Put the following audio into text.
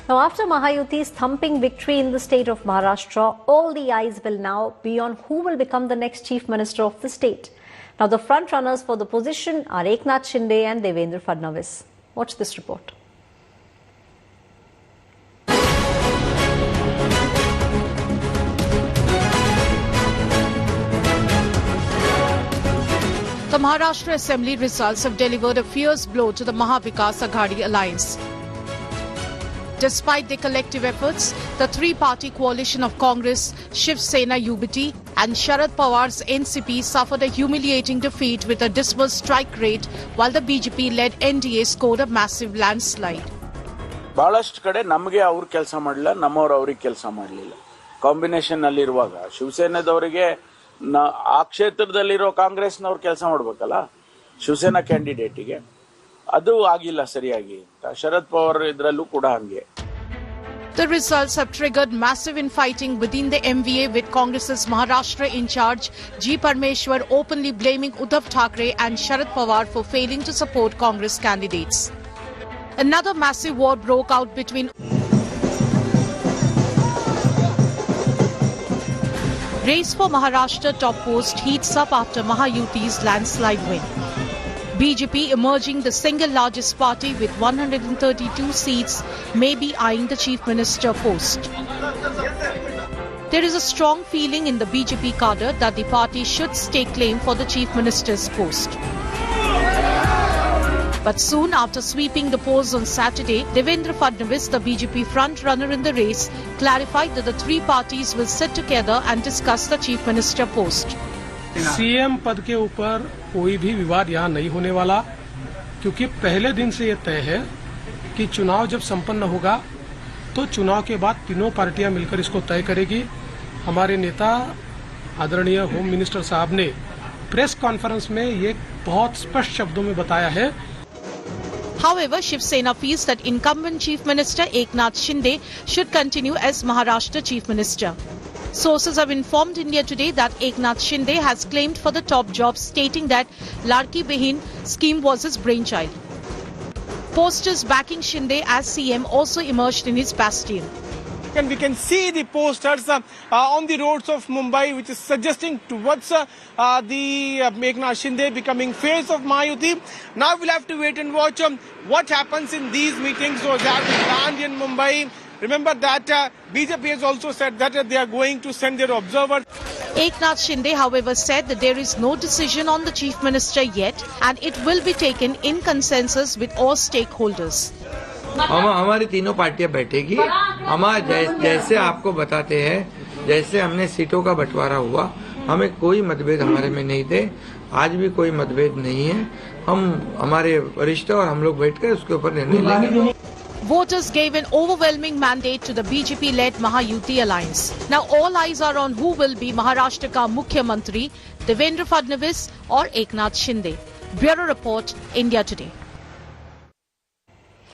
Now, after Mahayuti's thumping victory in the state of Maharashtra, all the eyes will now be on who will become the next Chief Minister of the state. Now, the front runners for the position are Eknath Shinde and Devendra Fadnavis. Watch this report. The Maharashtra Assembly results have delivered a fierce blow to the Mahavikas Aghadi alliance. Despite their collective efforts, the three-party coalition of Congress, Shiv Sena UBT and Sharad Pawar's NCP suffered a humiliating defeat with a dismal strike rate, while the BJP-led NDA scored a massive landslide. ಬಹಳಷ್ಟು ಕಡೆ ನಮಗೆ ಅವರು ಕೆಲಸ ಮಾಡಲಿಲ್ಲ, ನಮ್ಮವರು ಅವರಿಗೆ ಕೆಲಸ ಮಾಡಲಿಲ್ಲ. ಕಾಂಬಿನೇಷನ್ ಅಲ್ಲಿ ಇರುವಾಗ ಶಿವಸೇನೆದವರಿಗೆ ಆ ಕ್ಷೇತ್ರದಲ್ಲಿರೋ ಕಾಂಗ್ರೆಸ್ನವರು ಕೆಲಸ ಮಾಡಬೇಕಲ್ಲ ಶಿವಸೇನಾ ಕ್ಯಾಂಡಿಡೇಟಿಗೆ, ಅದು ಆಗಿಲ್ಲ ಸರಿಯಾಗಿ. ಶರದ್ ಪವಾರ್ ಇದರಲ್ಲೂ ಕೂಡ ಹಂಗೆ. The results have triggered massive infighting within the MVA, with Congress's Maharashtra in charge G. Parmeshwar openly blaming Uddhav Thackeray and Sharad Pawar for failing to support Congress candidates. Another massive war broke out between Race for Maharashtra top post heats up after Mahayuti's landslide win. BJP, emerging the single largest party with 132 seats, may be eyeing the Chief Minister post. There is a strong feeling in the BJP cadre that the party should stake claim for the Chief Minister's post. But soon after sweeping the polls on Saturday, Devendra Fadnavis, the BJP front-runner in the race, clarified that the three parties will sit together and discuss the Chief Minister post. CM पद के ऊपर कोई भी विवाद यहाँ नहीं होने वाला, क्योंकि पहले दिन से ये तय है कि चुनाव जब संपन्न होगा तो चुनाव के बाद तीनों पार्टियां मिलकर इसको तय करेगी. हमारे नेता आदरणीय होम मिनिस्टर साहब ने प्रेस कॉन्फ्रेंस में ये बहुत स्पष्ट शब्दों में बताया है. However, Shiv Sena feels that incumbent Chief Minister Eknath Shinde should continue as Maharashtra Chief Minister. Sources have informed India Today that Eknath Shinde has claimed for the top job, stating that Larki Behin scheme was his brainchild. Posters backing Shinde as CM also emerged in his bastion. And we can see the posters on the roads of Mumbai, which is suggesting towards the Eknath Shinde becoming face of Mahayuti. Now we'll have to wait and watch what happens in these meetings. So that is planned in Mumbai. Remember that BJP has also said that they are going to send their observers. Eknath Shinde, however, said that there is no decision on the Chief Minister yet, and it will be taken in consensus with all stakeholders. हमारी तीनों पार्टियां बैठेगी. हमारे जैसे आपको बताते हैं, जैसे हमने सीटों का बंटवारा हुआ, हमें कोई मतभेद हमारे में नहीं थे, आज भी कोई मतभेद नहीं है. हम हमारे वरिष्ठ और हम लोग बैठकर उसके ऊपर निर्णय लेंगे. Voters gave an overwhelming mandate to the BJP-led Mahayuti alliance. Now all eyes are on who will be Maharashtra ka Mukhya Mantri, Devendra Fadnavis or Eknath Shinde. Bureau Report, India Today.